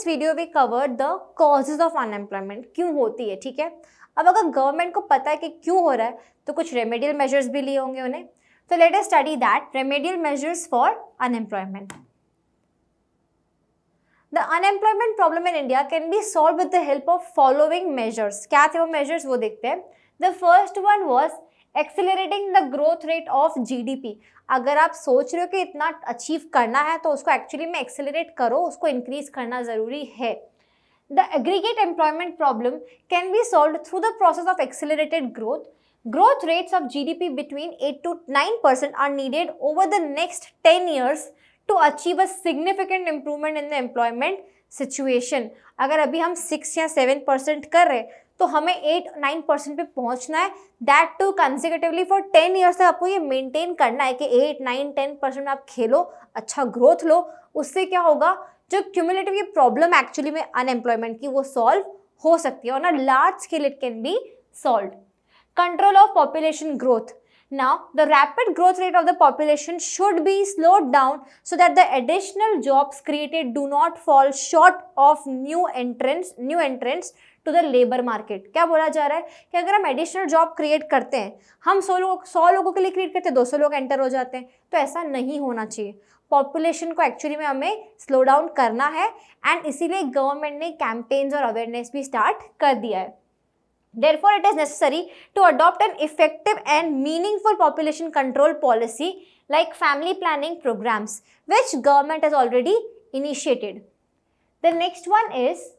This video we covered the causes of unemployment, क्यों होती है, ठीक है। अब अगर गवर्नमेंट को पता है कि क्यों हो रहा है तो कुछ रेमेडियल मेजर्स भी लिए होंगे उन्हें। तो let us study that remedial measures for unemployment. The unemployment problem in India can be solve with the help of following measures. क्या थे वो मेजर्स, वो देखते हैं। The first one was accelerating the growth rate of GDP. अगर आप सोच रहे हो कि इतना अचीव करना है तो उसको एक्चुअली में एक्सेलरेट करो, उसको इंक्रीज करना जरूरी है। The aggregate employment problem can be solve through the process of accelerated growth. Growth rates of GDP between 8 to 9% are needed over the next 10 years to achieve a significant improvement in the employment situation. अगर अभी हम 6 या 7% कर रहे हैं तो हमें 8-9% पे पहुंचना है, that to consecutively for 10 years तक आपको ये मेंटेन करना है कि 8-9-10% में आप खेलो, अच्छा ग्रोथ लो। उससे क्या होगा, जो क्यूमुलेटिव ये प्रॉब्लम एक्चुअली में अनएम्प्लॉयमेंट की वो सॉल्व हो सकती है, और ना large scale it can be solve. Control of population growth. Now, the rapid growth rate of the population should be slowed down so that the additional jobs created do not fall short of new entrants to the labor market. क्या बोला जा रहा है कि अगर हम additional job create करते हैं, हम 100 लोगों के लिए क्रिएट करते हैं, 200 लोग एंटर हो जाते हैं, तो ऐसा नहीं होना चाहिए। पॉपुलेशन को एक्चुअली में हमें स्लो डाउन करना है, एंड इसीलिए गवर्नमेंट ने कैंपेन्स और अवेयरनेस भी स्टार्ट कर दिया है। Therefore, it is necessary to adopt an effective and meaningful population control policy like family planning programs, which government has already initiated. The next one is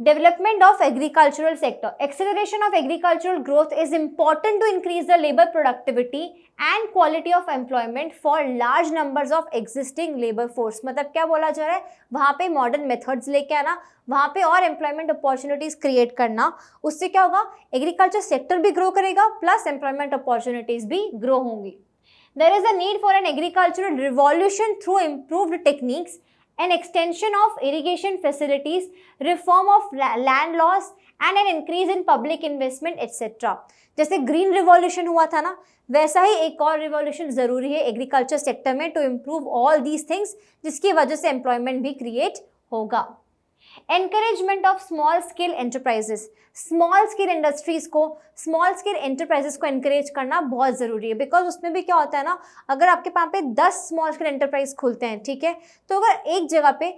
development of agricultural sector. Acceleration of agricultural growth is important to increase the labor productivity and quality of employment for large numbers of existing labor force. मतलब क्या बोला जा रहा है, वहाँ पे modern methods लेके आना, वहाँ पे और एम्प्लॉयमेंट अपॉर्चुनिटीज क्रिएट करना। उससे क्या होगा, एग्रीकल्चर सेक्टर भी ग्रो करेगा प्लस एम्प्लॉयमेंट अपॉर्चुनिटीज भी ग्रो होंगी। There is a need for an agricultural revolution through improved techniques, an extension of irrigation facilities, reform of land laws and an increase in public investment etc. जैसे green revolution हुआ था ना, वैसा ही एक और revolution जरूरी है एग्रीकल्चर सेक्टर में to improve all these things, जिसकी वजह से एम्प्लॉयमेंट भी क्रिएट होगा। Encouragement of small scale enterprises. Small scale industries को, स्मॉल स्केल एंटरप्राइजेस को एनकरेज करना बहुत ज़रूरी है, बिकॉज उसमें भी क्या होता है ना, अगर आपके पास पे 10 स्मॉल स्केल एंटरप्राइज खुलते हैं, ठीक है, तो अगर एक जगह पे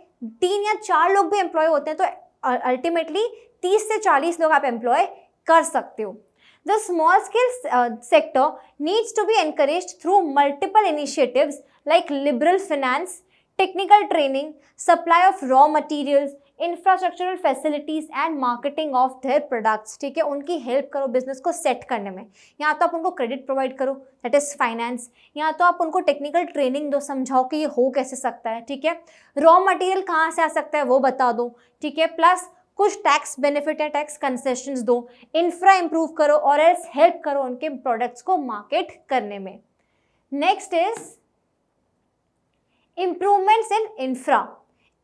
3 या 4 लोग भी एम्प्लॉय होते हैं तो अल्टीमेटली 30 से 40 लोग आप एम्प्लॉय कर सकते हो। The small scale sector needs to be encouraged through multiple initiatives like liberal finance, technical training, supply of raw materials, infrastructural facilities and marketing of their products. ठीक है, उनकी हेल्प करो बिजनेस को सेट करने में। यहाँ तो आप उनको क्रेडिट प्रोवाइड करो, दैट इज फाइनेंस। यहाँ तो आप उनको टेक्निकल ट्रेनिंग दो, समझाओ कि ये हो कैसे सकता है, ठीक है। रॉ मटेरियल कहाँ से आ सकता है वो बता दो, ठीक है, प्लस कुछ टैक्स बेनिफिट या टैक्स कंसेशंस दो, इंफ्रा इंप्रूव करो और एल्स हेल्प करो उनके प्रोडक्ट्स को मार्केट करने में। Next is improvements in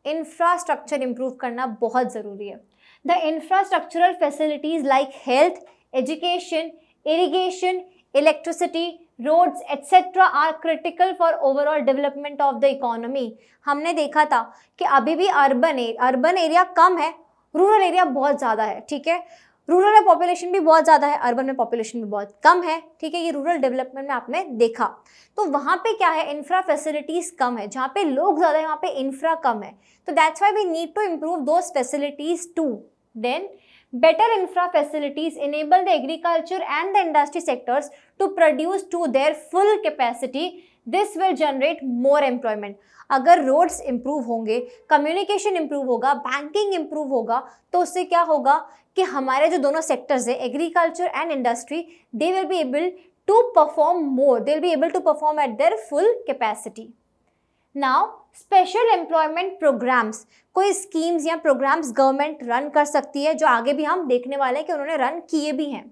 infrastructure improve करना बहुत ज़रूरी है। The infrastructural facilities like health, education, irrigation, electricity, roads etcetera are critical for overall development of the economy. हमने देखा था कि अभी भी अर्बन एरिया कम है, रूरल एरिया बहुत ज़्यादा है, ठीक है। रूरल में पॉपुलेशन भी बहुत ज़्यादा है, अर्बन में पॉपुलेशन भी बहुत कम है, ठीक है। ये रूरल डेवलपमेंट में आपने देखा, तो वहाँ पे क्या है, इंफ्रा फैसिलिटीज़ कम है। जहाँ पे लोग ज़्यादा है वहाँ पे इंफ्रा कम है, तो that's why we need to improve those facilities too. Then better infra facilities enable the agriculture and the industry sectors to produce to their full capacity. This will generate more employment. अगर roads improve होंगे, communication improve होगा, banking improve होगा, तो उससे क्या होगा कि हमारे जो दोनों सेक्टर्स है, agriculture and industry, they will be able to perform more, they will be able to perform at their full capacity. Now special employment programmes, कोई स्कीम्स या प्रोग्राम्स गवर्नमेंट रन कर सकती है, जो आगे भी हम देखने वाले हैं कि उन्होंने रन किए भी हैं।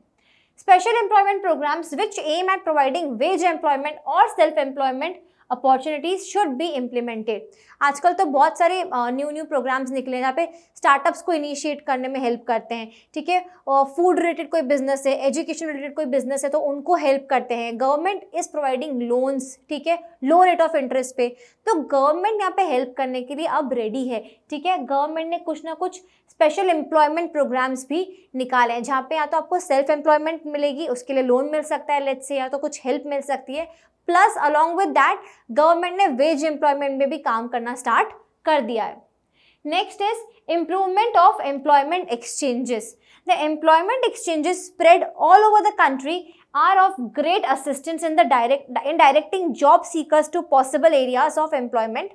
Special employment programmes which aim at providing wage employment और self employment opportunities should be implemented. आजकल तो बहुत सारे न्यू प्रोग्राम्स निकले हैं जहाँ पे स्टार्टअप्स को इनिशिएट करने में हेल्प करते हैं, ठीक है। फूड रिलेटेड कोई बिजनेस है, एजुकेशन रिलेटेड कोई बिजनेस है तो उनको हेल्प करते हैं। गवर्नमेंट इज प्रोवाइडिंग लोन्स, ठीक है, लो रेट ऑफ इंटरेस्ट पे। तो गवर्नमेंट यहाँ पे हेल्प करने के लिए अब रेडी है, ठीक है। गवर्नमेंट ने कुछ ना कुछ स्पेशल एम्प्लॉयमेंट प्रोग्राम्स भी निकाले हैं जहाँ पे या तो आपको सेल्फ एम्प्लॉयमेंट मिलेगी, उसके लिए लोन मिल सकता है लेट्स से, या तो कुछ हेल्प मिल सकती है। Plus along with that government ने वेज एम्प्लॉयमेंट में भी काम करना स्टार्ट कर दिया है। Next is improvement of employment exchanges. The employment exchanges spread all over the country are of great assistance in directing job seekers to possible areas of employment.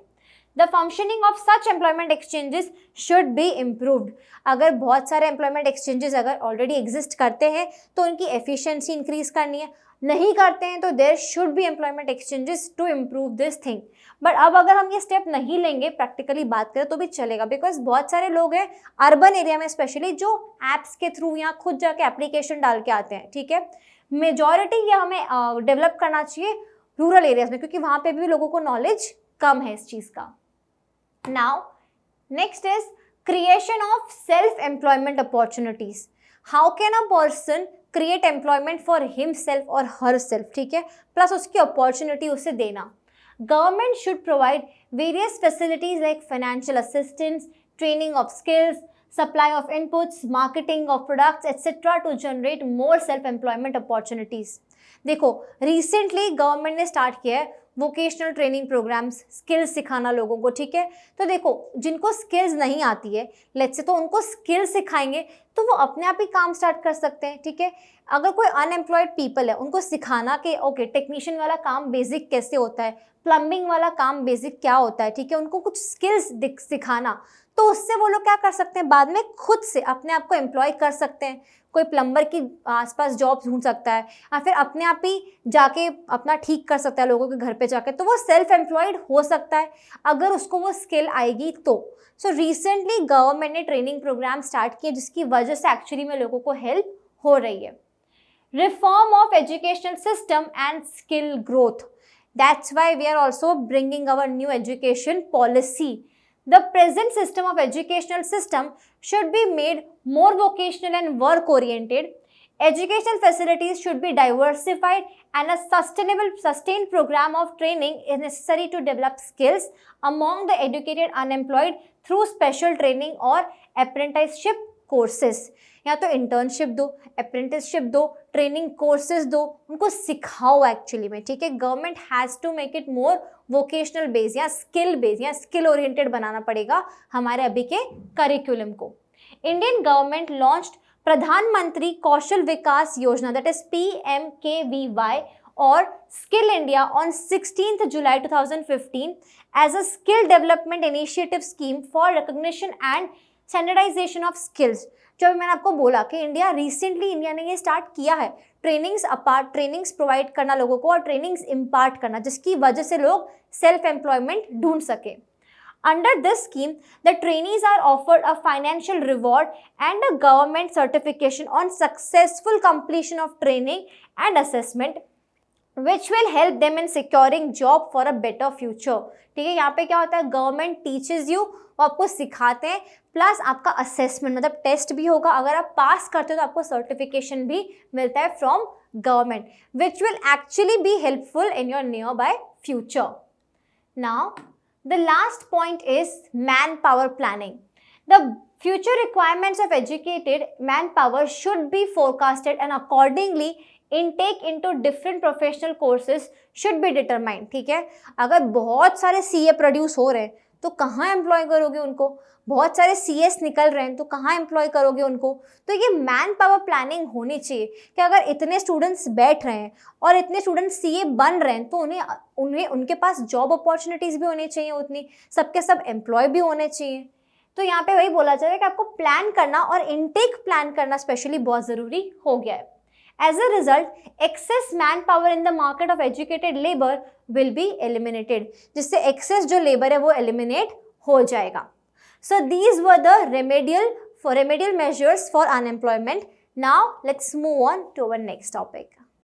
The functioning of such employment exchanges should be improved. अगर बहुत सारे employment exchanges अगर already exist करते हैं तो उनकी efficiency increase करनी है, नहीं करते हैं तो there should be employment exchanges to improve this thing. But अब अगर हम ये स्टेप नहीं लेंगे, प्रैक्टिकली बात करें तो भी चलेगा, बिकॉज बहुत सारे लोग हैं अर्बन एरिया में स्पेशली जो एप्स के थ्रू या खुद जाके एप्लीकेशन डाल के आते हैं, ठीक है। मेजॉरिटी ये हमें डेवलप करना चाहिए रूरल एरियाज में, क्योंकि वहाँ पे भी लोगों को नॉलेज कम है इस चीज़ का। Now next is creation of self employment opportunities. How can a person create employment for himself और हर सेल्फ, ठीक है, प्लस उसकी अपॉर्चुनिटी उसे देना। Government should provide various facilities like financial assistance, training of skills, supply of inputs, marketing of products, etc. to generate more self-employment opportunities. देखो recently government ने start किया है वोकेशनल ट्रेनिंग प्रोग्राम्स, स्किल्स सिखाना लोगों को, ठीक है। तो देखो जिनको स्किल्स नहीं आती है लेट्स से, तो उनको स्किल्स सिखाएंगे तो वो अपने आप ही काम स्टार्ट कर सकते हैं, ठीक है। अगर कोई अनएम्प्लॉयड पीपल है उनको सिखाना कि ओके टेक्नीशियन वाला काम बेसिक कैसे होता है, प्लम्बिंग वाला काम बेसिक क्या होता है, ठीक है, उनको कुछ स्किल्स सिखाना, तो उससे वो लोग क्या कर सकते हैं, बाद में खुद से अपने आप को एम्प्लॉय कर सकते हैं। कोई प्लम्बर की आसपास जॉब ढूंढ सकता है या फिर अपने आप ही जाके अपना ठीक कर सकता है लोगों के घर पे जाके, तो वो सेल्फ एम्प्लॉयड हो सकता है अगर उसको वो स्किल आएगी तो। सो रिसेंटली गवर्नमेंट ने ट्रेनिंग प्रोग्राम स्टार्ट किए जिसकी वजह से एक्चुअली में लोगों को हेल्प हो रही है। Reform of educational system and skill growth, that's why we are also bringing our new education policy. The present system of educational system should be made more vocational and work oriented. Educational facilities should be diversified and a sustained program of training is necessary to develop skills among the educated unemployed through special training or apprenticeship courses. या तो internship दो, apprenticeship दो, training courses दो, उनको सिखाओ actually में, ठीक है। Government has to make it more vocational base या स्किल ओरिएंटेड बनाना पड़ेगा हमारे अभी के करिकुलम को। इंडियन गवर्नमेंट लॉन्च्ड प्रधानमंत्री कौशल विकास योजना, दैट इज PMKVY और skill India on 16th July 2015 as a skill development initiative scheme for recognition and standardisation of skills. जो मैंने आपको बोला कि इंडिया ने ये स्टार्ट किया है ट्रेनिंग्स प्रोवाइड करना लोगों को और ट्रेनिंग्स इम्पार्ट करना, जिसकी वजह से लोग सेल्फ एम्प्लॉयमेंट ढूंढ सके। Under this scheme the trainees are offered a financial reward and a government certification on successful completion of training and assessment which will help them in securing job for a better future. ठीक है, यहाँ पे क्या होता है, government teaches you, वो आपको सिखाते हैं, प्लस आपका असेसमेंट मतलब टेस्ट भी होगा, अगर आप पास करते हो तो आपको सर्टिफिकेशन भी मिलता है from government, which will actually be helpful in your near by future. Now the last point is man power planning. The future requirements of educated manpower should be forecasted and accordingly intake into different professional courses should be determined. ठीक है, अगर बहुत सारे CA produce हो रहे हैं तो कहाँ एम्प्लॉय करोगे उनको, बहुत सारे CS निकल रहे हैं तो कहाँ एम्प्लॉय करोगे उनको. तो ये मैन पावर प्लानिंग होनी चाहिए कि अगर इतने स्टूडेंट्स बैठ रहे हैं और इतने स्टूडेंट्स CA बन रहे हैं तो उन्हें उनके पास जॉब अपॉर्चुनिटीज़ भी होनी चाहिए, उतनी सबके सब एम्प्लॉय भी होने चाहिए. तो यहाँ पे वही बोला जाए कि आपको प्लान करना और इनटेक प्लान करना स्पेशली बहुत ज़रूरी हो गया है. As a result, excess manpower in the market of educated labor will be eliminated. जिससे excess जो labor है वो eliminate हो जाएगा. So these were the remedial measures for unemployment. Now let's move on to our next topic.